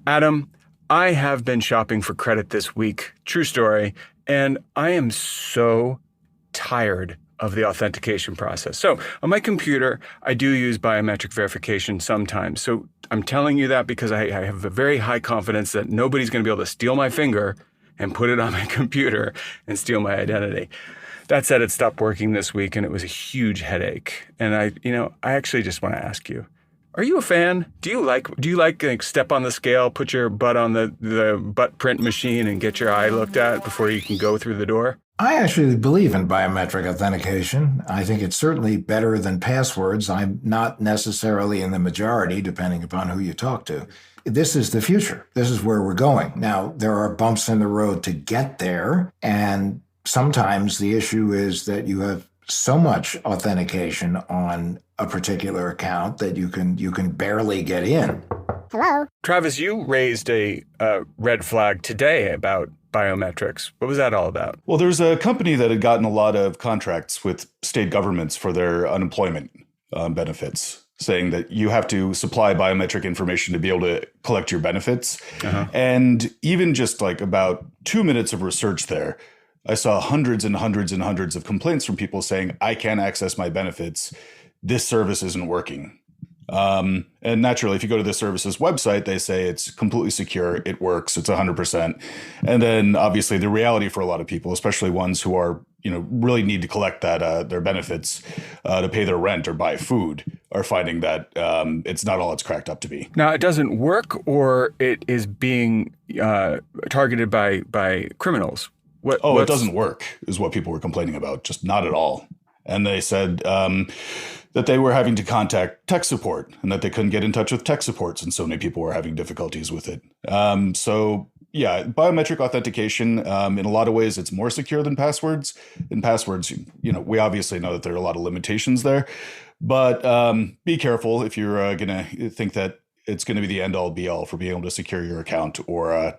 Adam, I have been shopping for credit this week. True story. And I am so tired of the authentication process. So on my computer, I do use biometric verification sometimes. So I'm telling you that because I have a very high confidence that nobody's going to be able to steal my finger and put it on my computer and steal my identity. That said, it stopped working this week and it was a huge headache. And I actually just want to ask you, are you a fan? Do you like step on the scale, put your butt on the butt print machine and get your eye looked at before you can go through the door? I actually believe in biometric authentication. I think it's certainly better than passwords. I'm not necessarily in the majority, depending upon who you talk to. This is the future. This is where we're going. Now, there are bumps in the road to get there, and sometimes the issue is that you have so much authentication on a particular account that you can barely get in. Hello? Travis, you raised a red flag today about biometrics. What was that all about? Well, there's a company that had gotten a lot of contracts with state governments for their unemployment benefits, saying that you have to supply biometric information to be able to collect your benefits. Uh-huh. And even just like about 2 minutes of research there, I saw hundreds and hundreds and hundreds of complaints from people saying, I can't access my benefits. This service isn't working. And naturally, if you go to the service's website, they say it's completely secure. It works. It's 100%. And then obviously the reality for a lot of people, especially ones who are, really need to collect that, their benefits, to pay their rent or buy food, are finding that, it's not all it's cracked up to be. Now, it doesn't work, or it is being, targeted by criminals. It doesn't work is what people were complaining about. Just not at all. And they said, that they were having to contact tech support and that they couldn't get in touch with tech supports. And so many people were having difficulties with it. So yeah, biometric authentication, in a lot of ways, it's more secure than passwords. In passwords, we obviously know that there are a lot of limitations there, but be careful if you're going to think that it's going to be the end all be all for being able to secure your account or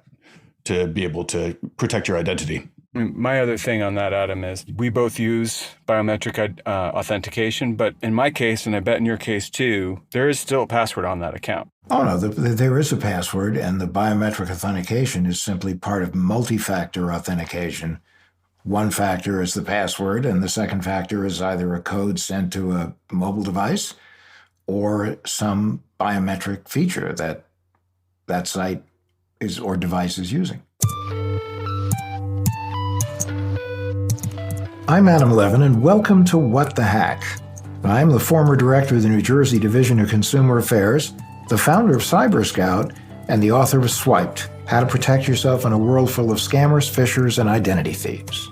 to be able to protect your identity. My other thing on that, Adam, is we both use biometric authentication, but in my case, and I bet in your case too, there is still a password on that account. Oh, no, there is a password, and the biometric authentication is simply part of multi-factor authentication. One factor is the password, and the second factor is either a code sent to a mobile device or some biometric feature that site is or device is using. I'm Adam Levin, and welcome to What the Hack. I'm the former director of the New Jersey Division of Consumer Affairs, the founder of Cyber Scout, and the author of Swiped, How to Protect Yourself in a World Full of Scammers, Phishers, and Identity Thieves.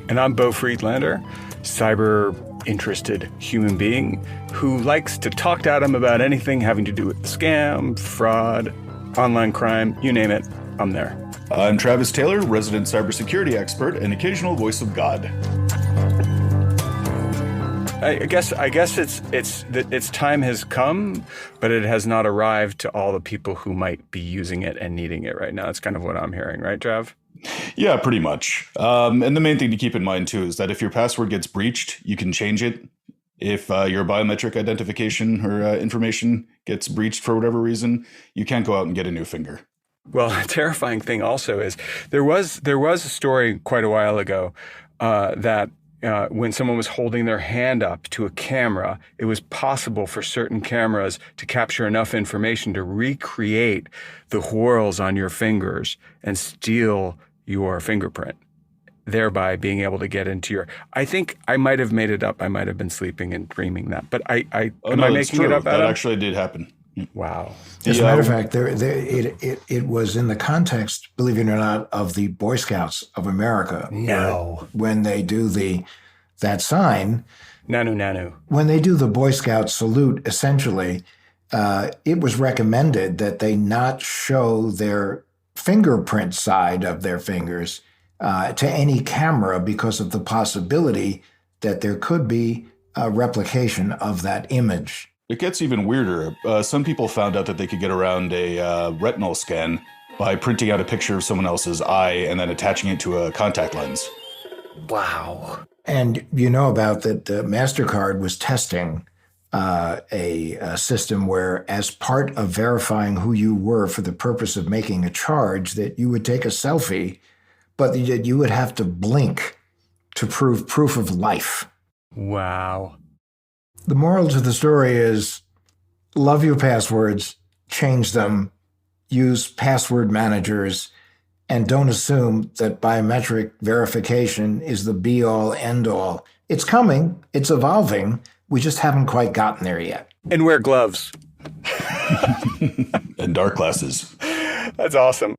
And I'm Beau Friedlander, cyber-interested human being who likes to talk to Adam about anything having to do with scam, fraud, online crime, you name it, I'm there. I'm Travis Taylor, resident cybersecurity expert and occasional voice of God. I guess its time has come, but it has not arrived to all the people who might be using it and needing it right now. That's kind of what I'm hearing, right, Trav? Yeah, pretty much. And the main thing to keep in mind, too, is that if your password gets breached, you can change it. If your biometric identification or information gets breached for whatever reason, you can't go out and get a new finger. Well, a terrifying thing also is there was a story quite a while ago that when someone was holding their hand up to a camera, it was possible for certain cameras to capture enough information to recreate the whorls on your fingers and steal your fingerprint, thereby being able to get into your... I think I might have made it up. I might have been sleeping and dreaming that. But am I making it up, Adam? That actually did happen. Wow. As a matter of fact, it was in the context, believe it or not, of the Boy Scouts of America. No. When they do that sign. Nanu. When they do the Boy Scout salute, essentially, it was recommended that they not show their fingerprint side of their fingers to any camera because of the possibility that there could be a replication of that image. It gets even weirder. Some people found out that they could get around a retinal scan by printing out a picture of someone else's eye and then attaching it to a contact lens. Wow. And you know about that MasterCard was testing a system where, as part of verifying who you were for the purpose of making a charge, that you would take a selfie, but that you would have to blink to prove proof of life. Wow. The moral to the story is love your passwords, change them, use password managers, and don't assume that biometric verification is the be-all, end-all. It's coming. It's evolving. We just haven't quite gotten there yet. And wear gloves. And dark glasses. That's awesome.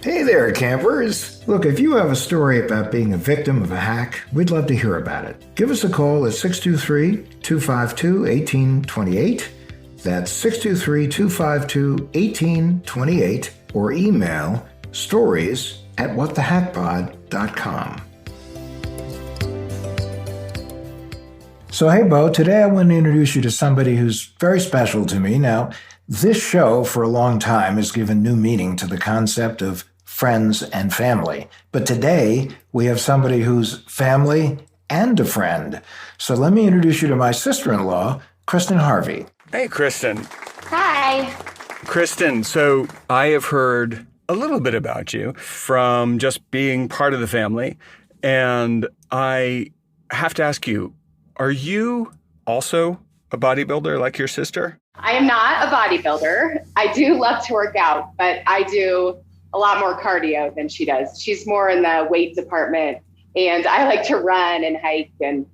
Hey there, campers. Look, if you have a story about being a victim of a hack, we'd love to hear about it. Give us a call at 623-252-1828. That's 623-252-1828, or email stories@whatthehackpod.com. So, hey, Bo, today I want to introduce you to somebody who's very special to me. Now, this show for a long time has given new meaning to the concept of friends and family. But today we have somebody who's family and a friend. So let me introduce you to my sister-in-law, Christen Harvey. Hey, Christen. Hi. Christen, so I have heard a little bit about you from just being part of the family. And I have to ask you, are you also a bodybuilder like your sister? I am not a bodybuilder. I do love to work out, but I do a lot more cardio than she does. She's more in the weight department, and I like to run and hike and,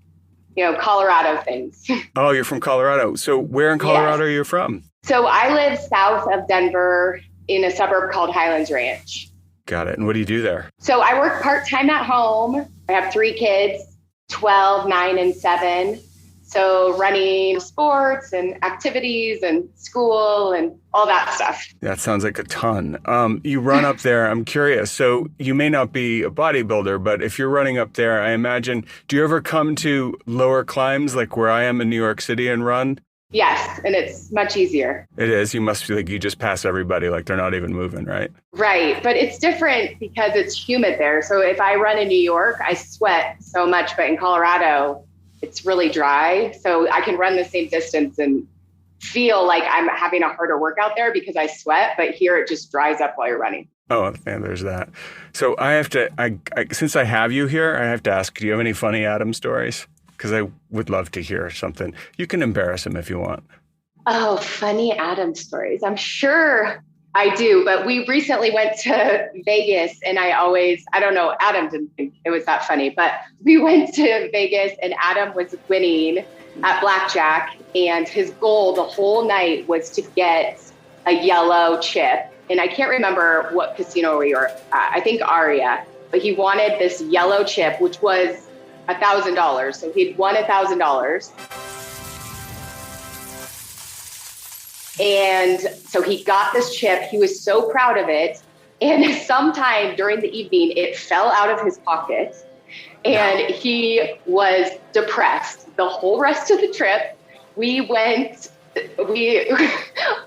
Colorado things. Oh, you're from Colorado. So where in Colorado are you from? So I live south of Denver in a suburb called Highlands Ranch. Got it. And what do you do there? So I work part-time at home. I have 3 kids, 12, 9, and 7. So running sports and activities and school and all that stuff. That sounds like a ton. You run up there. I'm curious. So you may not be a bodybuilder, but if you're running up there, I imagine, do you ever come to lower climbs like where I am in New York City and run? Yes, and it's much easier. It is. You must feel like you just pass everybody like they're not even moving, right? Right. But it's different because it's humid there. So if I run in New York, I sweat so much. But in Colorado, it's really dry. So I can run the same distance and feel like I'm having a harder workout there because I sweat. But here it just dries up while you're running. Oh, man, there's that. So I have to, since I have you here, I have to ask, do you have any funny Adam stories? Because I would love to hear something. You can embarrass him if you want. Oh, funny Adam stories. I'm sure I do. But we recently went to Vegas and I don't know, Adam didn't think it was that funny, but we went to Vegas and Adam was winning at blackjack. And his goal the whole night was to get a yellow chip. And I can't remember what casino we were at. I think Aria. But he wanted this yellow chip, which was $1,000. So he'd won $1,000. And so he got this chip. He was so proud of it. And sometime during the evening, it fell out of his pocket. And he was depressed the whole rest of the trip.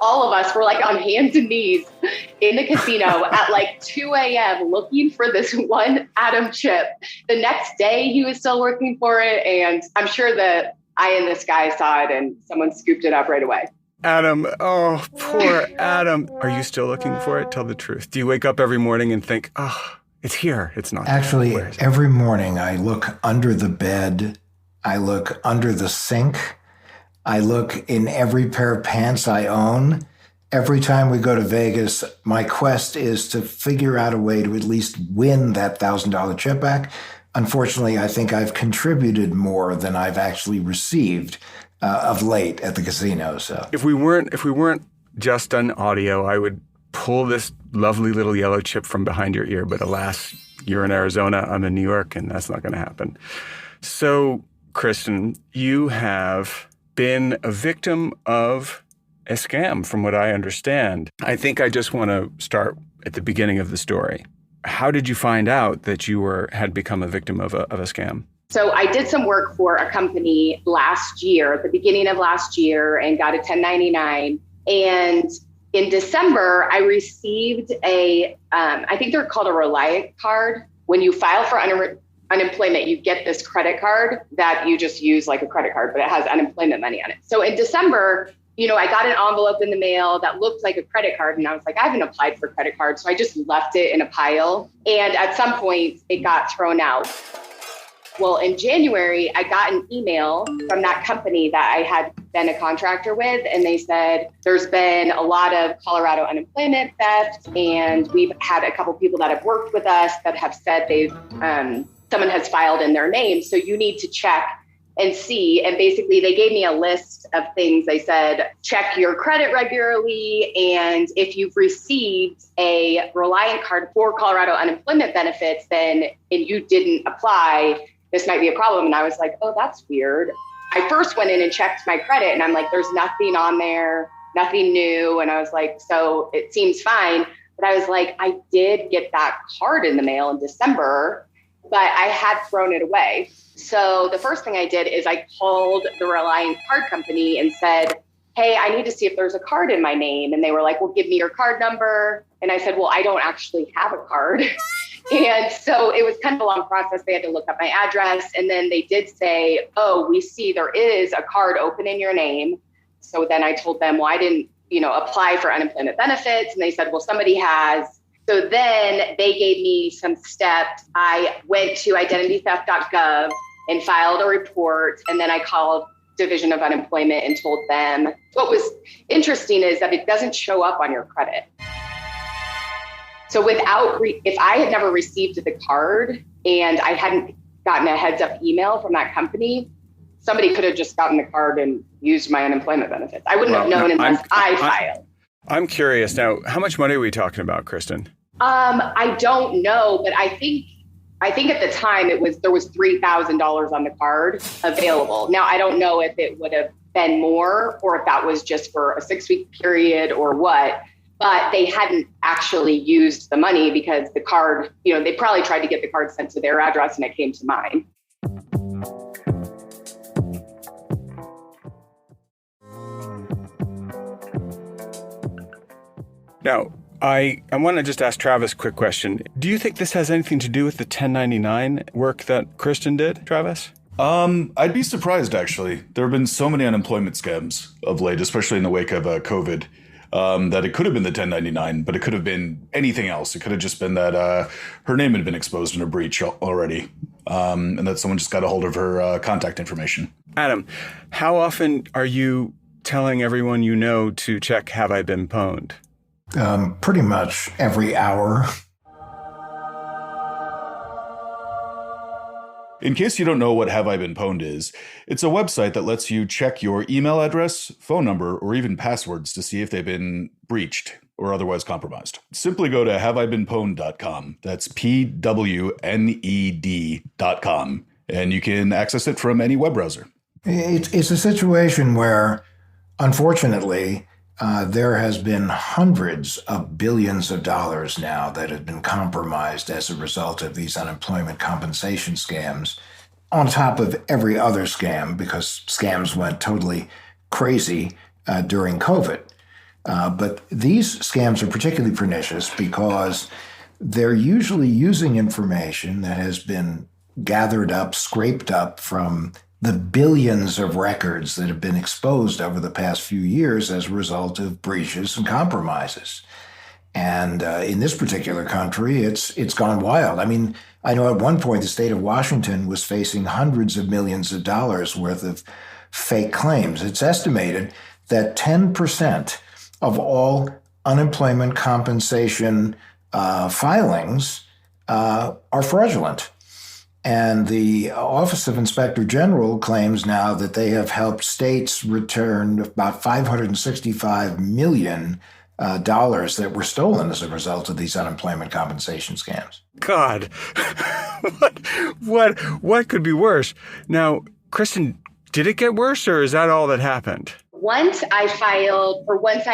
All of us were like on hands and knees in the casino at like 2 a.m. looking for this one Adam chip. The next day he was still working for it. And I'm sure the eye in the sky saw it and someone scooped it up right away. Adam, oh, poor Adam. Are you still looking for it? Tell the truth. Do you wake up every morning and think, oh, it's here. It's not Actually, there. every morning I look under the bed. I look under the sink. I look in every pair of pants I own. Every time we go to Vegas, my quest is to figure out a way to at least win that $1,000 chip back. Unfortunately, I think I've contributed more than I've actually received of late at the casino. So if we weren't just on audio, I would pull this lovely little yellow chip from behind your ear. But alas, you're in Arizona, I'm in New York, and that's not going to happen. So, Christen, you have been a victim of a scam, from what I understand. I think I just want to start at the beginning of the story. How did you find out that you had become a victim of a scam? So I did some work for a company last year, at the beginning of last year, and got a 1099. And in December, I received I think they're called a Reliant card. When you file for unemployment, you get this credit card that you just use like a credit card, but it has unemployment money on it. So in December, I got an envelope in the mail that looked like a credit card. And I was like, I haven't applied for credit card. So I just left it in a pile. And at some point it got thrown out. Well, in January, I got an email from that company that I had been a contractor with, and they said, there's been a lot of Colorado unemployment theft, and we've had a couple people that have worked with us that have said someone has filed in their name, so you need to check and see. And basically, they gave me a list of things. They said, check your credit regularly, and if you've received a Reliant card for Colorado unemployment benefits, and you didn't apply, this might be a problem. And I was like, oh, that's weird. I first went in and checked my credit, and I'm like, there's nothing on there, nothing new. And I was like, so it seems fine. But I was like, I did get that card in the mail in December, but I had thrown it away. So the first thing I did is I called the Reliant card company and said, hey, I need to see if there's a card in my name. And they were like, well, give me your card number. And I said, well, I don't actually have a card. And so it was kind of a long process. They had to look up my address. And then they did say, oh, we see there is a card open in your name. So then I told them, well, I didn't, apply for unemployment benefits. And they said, well, somebody has. So then they gave me some steps. I went to identitytheft.gov and filed a report. And then I called Division of Unemployment and told them. What was interesting is that it doesn't show up on your credit. So if I had never received the card and I hadn't gotten a heads up email from that company, somebody could have just gotten the card and used my unemployment benefits. I wouldn't have known unless I filed. I'm curious now, how much money are we talking about, Christen? I don't know, but I think at the time there was $3,000 on the card available. Now, I don't know if it would have been more or if that was just for a 6-week period or what. But they hadn't actually used the money because the card, they probably tried to get the card sent to their address and it came to mine. Now, I want to just ask Travis a quick question. Do you think this has anything to do with the 1099 work that Christen did, Travis? I'd be surprised, actually. There have been so many unemployment scams of late, especially in the wake of COVID. That it could have been the 1099, but it could have been anything else. It could have just been that her name had been exposed in a breach already, and that someone just got a hold of her contact information. Adam, how often are you telling everyone you know to check Have I Been Pwned? Pretty much every hour. In case you don't know what Have I Been Pwned is, it's a website that lets you check your email address, phone number, or even passwords to see if they've been breached or otherwise compromised. Simply go to haveibeenpwned.com. That's PWNED.com. And you can access it from any web browser. It's a situation where, unfortunately, there has been hundreds of billions of dollars now that have been compromised as a result of these unemployment compensation scams, on top of every other scam, because scams went totally crazy during COVID. But these scams are particularly pernicious because they're usually using information that has been gathered up, scraped up from the billions of records that have been exposed over the past few years as a result of breaches and compromises. And in this particular country, it's gone wild. I mean, I know at one point the state of Washington was facing hundreds of millions of dollars worth of fake claims. It's estimated that 10% of all unemployment compensation filings are fraudulent. And the Office of Inspector General claims now that they have helped states return about $565 million that were stolen as a result of these unemployment compensation scams. God, what could be worse? Now, Christen, did it get worse, or is that all that happened? Once I filed with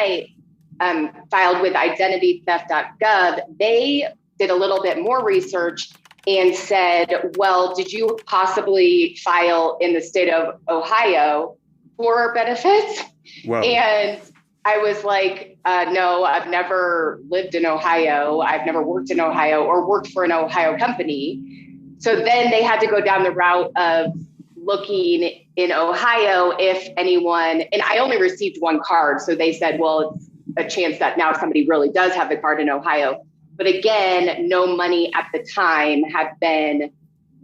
identitytheft.gov, they did a little bit more research and said, well, did you possibly file in the state of Ohio for benefits? Whoa. And I was like, no, I've never lived in Ohio. I've never worked in Ohio or worked for an Ohio company. So then they had to go down the route of looking in Ohio if anyone, and I only received one card. So they said, well, it's a chance that now somebody really does have the card in Ohio. But again, no money at the time had been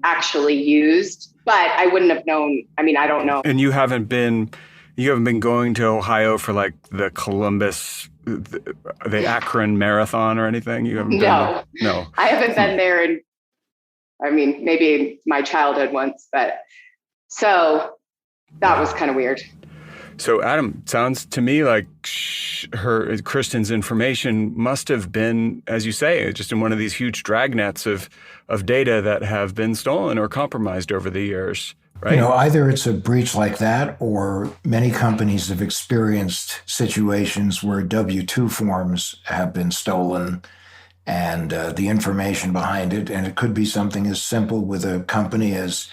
actually used, but I wouldn't have known. I mean, I don't know. And you haven't been going to Ohio for like the Columbus, the Akron Marathon or anything? You haven't No. No. I haven't been there in, I mean, maybe my childhood once, but so that was kind of weird. So Adam, sounds to me like Christen's information must have been, as you say, just in one of these huge dragnets of data that have been stolen or compromised over the years, right? You know, either it's a breach like that, or many companies have experienced situations where W-2 forms have been stolen and the information behind it. And it could be something as simple with a company as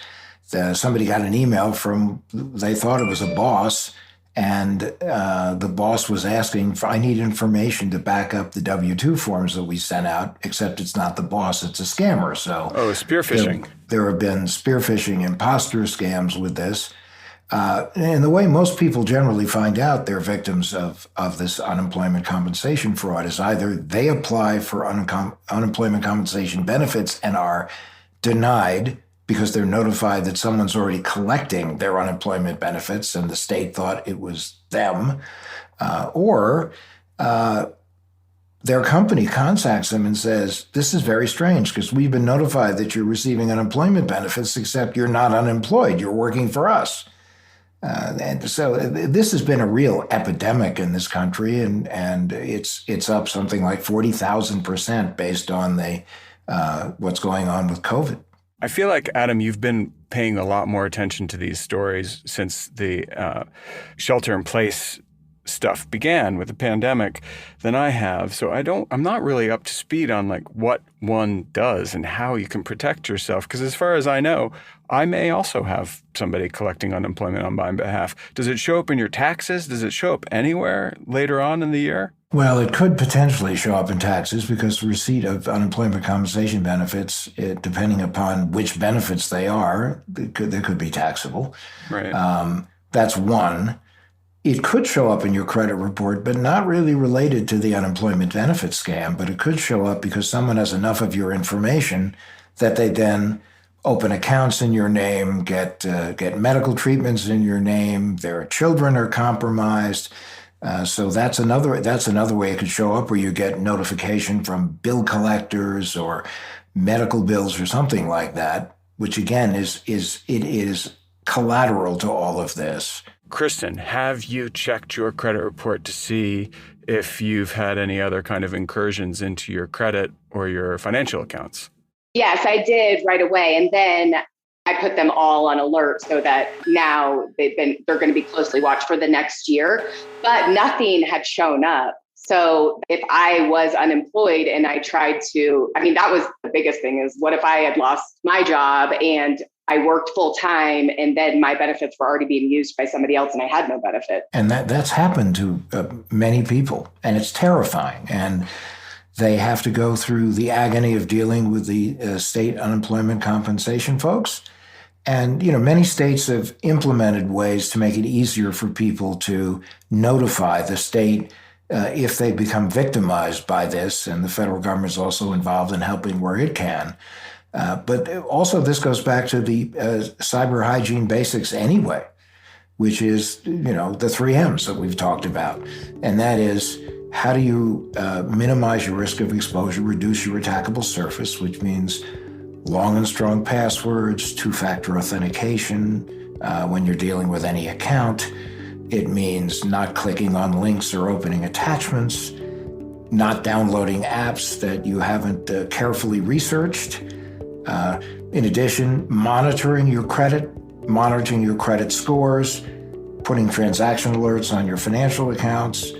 somebody got an email from, they thought it was a boss, and the boss was asking, I need information to back up the W-2 forms that we sent out, except it's not the boss, it's a scammer. So spear phishing. There have been spear phishing, imposter scams with this. And the way most people generally find out they're victims of this unemployment compensation fraud is either they apply for unemployment compensation benefits and are denied because they're notified that someone's already collecting their unemployment benefits and the state thought it was them, or their company contacts them and says, this is very strange because we've been notified that you're receiving unemployment benefits, except you're not unemployed, you're working for us. And so this has been a real epidemic in this country, and it's up something like 40,000% based on what's going on with COVID. I feel like, Adam, you've been paying a lot more attention to these stories since the shelter-in-place stuff began with the pandemic than I have. So I'm not really up to speed on like what one does and how you can protect yourself. Because as far as I know, I may also have somebody collecting unemployment on my behalf. Does it show up in your taxes? Does it show up anywhere later on in the year? Well, it could potentially show up in taxes because the receipt of unemployment compensation benefits, depending upon which benefits they are, they could be taxable. Right. That's one. It could show up in your credit report, but not really related to the unemployment benefit scam. But it could show up because someone has enough of your information that they then open accounts in your name, get medical treatments in your name. Their children are compromised. So that's another way it could show up, where you get notification from bill collectors or medical bills or something like that, which again is collateral to all of this. Christen, have you checked your credit report to see if you've had any other kind of incursions into your credit or your financial accounts? Yes, I did right away. And then I put them all on alert so that now they're going to be closely watched for the next year, but nothing had shown up. So if I was unemployed and I tried to, that was the biggest thing, is what if I had lost my job and I worked full time and then my benefits were already being used by somebody else and I had no benefit. And that's happened to many people, and it's terrifying. And they have to go through the agony of dealing with the state unemployment compensation folks. And, many states have implemented ways to make it easier for people to notify the state if they become victimized by this. And the federal government is also involved in helping where it can. But also this goes back to the cyber hygiene basics anyway, which is, the 3 M's that we've talked about. And that is, how do you minimize your risk of exposure, reduce your attackable surface, which means long and strong passwords, two-factor authentication when you're dealing with any account. It means not clicking on links or opening attachments, not downloading apps that you haven't carefully researched. In addition, monitoring your credit scores, putting transaction alerts on your financial accounts.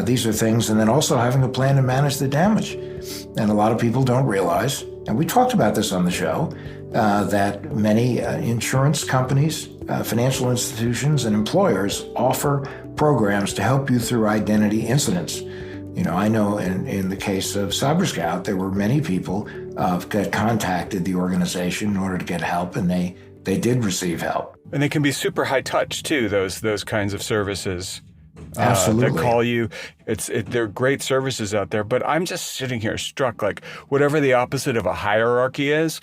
These are things, and then also having a plan to manage the damage. And a lot of people don't realize, and we talked about this on the show, that many insurance companies, financial institutions, and employers offer programs to help you through identity incidents, I know in the case of CyberScout, there were many people that contacted the organization in order to get help, and they did receive help. And they can be super high touch too, those kinds of services. Absolutely. That call you. They're great services out there, but I'm just sitting here struck, like, whatever the opposite of a hierarchy is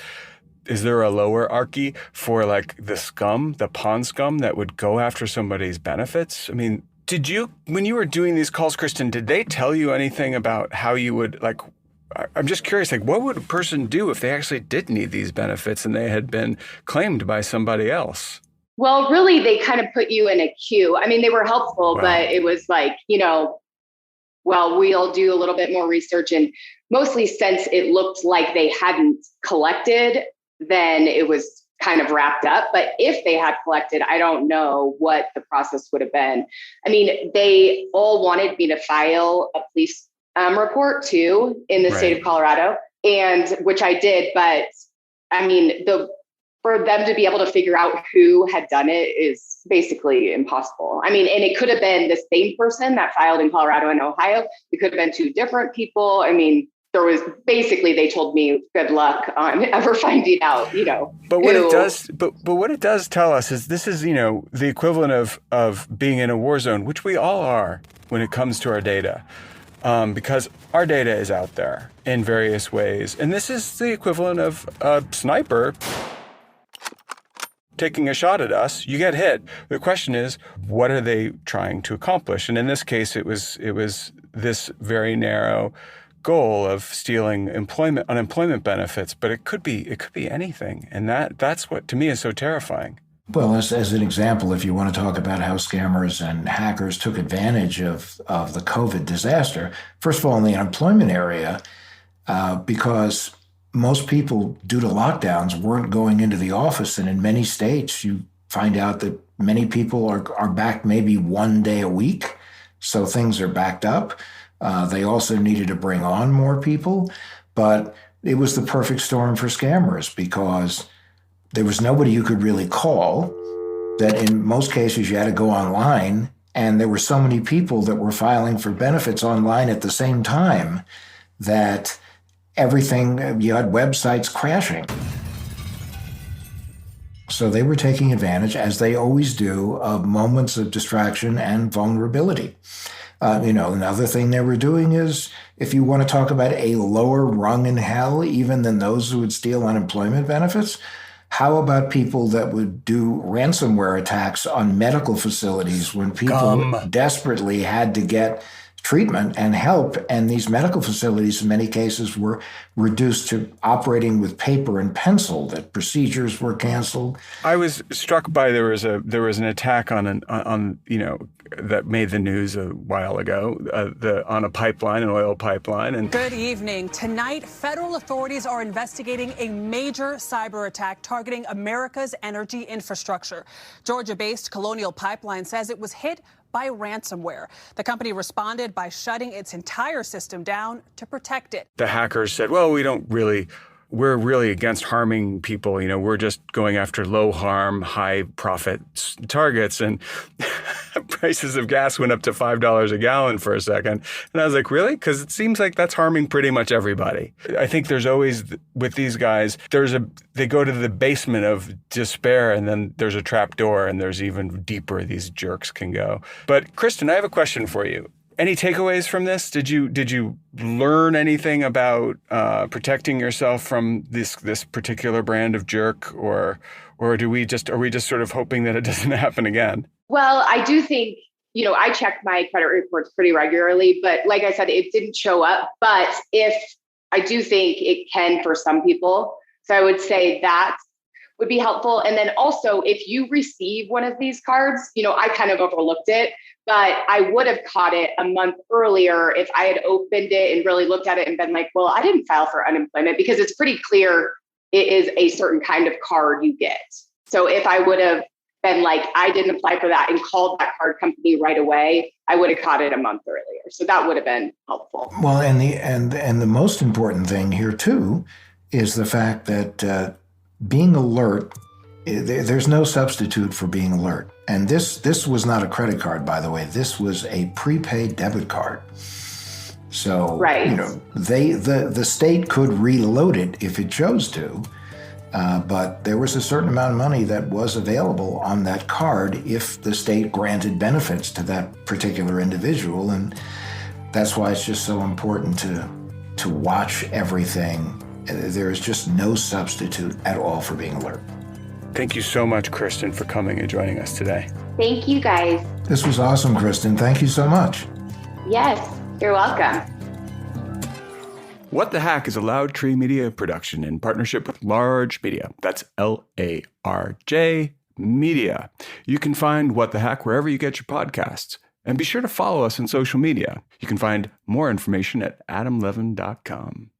there a lowerarchy for like the scum, the pond scum that would go after somebody's benefits? I mean, when you were doing these calls, Christen, did they tell you anything about how you would, like, I'm just curious, like, what would a person do if they actually did need these benefits and they had been claimed by somebody else? Well, really, they kind of put you in a queue. I mean, they were helpful, Wow. but it was like, well, we'll do a little bit more research. And mostly since it looked like they hadn't collected, then it was kind of wrapped up. But if they had collected, I don't know what the process would have been. I mean, they all wanted me to file a police report too in the state of Colorado, and which I did. But I mean, for them to be able to figure out who had done it is basically impossible. I mean, and it could have been the same person that filed in Colorado and Ohio. It could have been two different people. I mean, they told me good luck on ever finding out, But what it does, but what it does tell us is this is, the equivalent of being in a war zone, which we all are when it comes to our data, because our data is out there in various ways. And this is the equivalent of a sniper taking a shot at us. You get hit. The question is, what are they trying to accomplish? And in this case, it was this very narrow goal of stealing unemployment benefits, but it could be anything, and that's what to me is so terrifying. Well, as an example, if you want to talk about how scammers and hackers took advantage of the COVID disaster, first of all, in the unemployment area, because most people, due to lockdowns, weren't going into the office, and in many states, you find out that many people are back maybe one day a week, so things are backed up. They also needed to bring on more people, but it was the perfect storm for scammers because there was nobody you could really call. That in most cases you had to go online, and there were so many people that were filing for benefits online at the same time that you had websites crashing. So they were taking advantage, as they always do, of moments of distraction and vulnerability. Another thing they were doing is, if you want to talk about a lower rung in hell, even than those who would steal unemployment benefits, how about people that would do ransomware attacks on medical facilities when people desperately had to get treatment and help, and these medical facilities in many cases were reduced to operating with paper and pencil, that procedures were canceled. I was struck by there was an attack on that made the news a while ago, on a pipeline, an oil pipeline. And good evening. Tonight, federal authorities are investigating a major cyber attack targeting America's energy infrastructure. Georgia-based Colonial Pipeline says it was hit by ransomware. The company responded by shutting its entire system down to protect it. The hackers said, well, we're really against harming people. We're just going after low harm, high profit targets. And prices of gas went up to $5 a gallon for a second. And I was like, really? Because it seems like that's harming pretty much everybody. I think there's always, with these guys, they go to the basement of despair, and then there's a trap door, and there's even deeper these jerks can go. But Christen, I have a question for you. Any takeaways from this? Did you learn anything about protecting yourself from this particular brand of jerk, or are we just sort of hoping that it doesn't happen again? Well, I do think, I check my credit reports pretty regularly, but like I said, it didn't show up. But I do think it can for some people. So I would say that would be helpful. And then also, if you receive one of these cards, I kind of overlooked it, but I would have caught it a month earlier if I had opened it and really looked at it and been like, well, I didn't file for unemployment, because it's pretty clear it is a certain kind of card you get. So if I would have been like, I didn't apply for that, and called that card company right away, I would have caught it a month earlier. So that would have been helpful. Well, and the most important thing here too is the fact that being alert, there's no substitute for being alert. And this was not a credit card, by the way. This was a prepaid debit card. So, Right. the state could reload it if it chose to, but there was a certain amount of money that was available on that card if the state granted benefits to that particular individual, and that's why it's just so important to watch everything. There is just no substitute at all for being alert. Thank you so much, Christen, for coming and joining us today. Thank you, guys. This was awesome, Christen. Thank you so much. Yes, you're welcome. What the Hack is a Larj Media production in partnership with Larj Media. That's Larj Media. You can find What the Hack wherever you get your podcasts. And be sure to follow us on social media. You can find more information at adamlevin.com.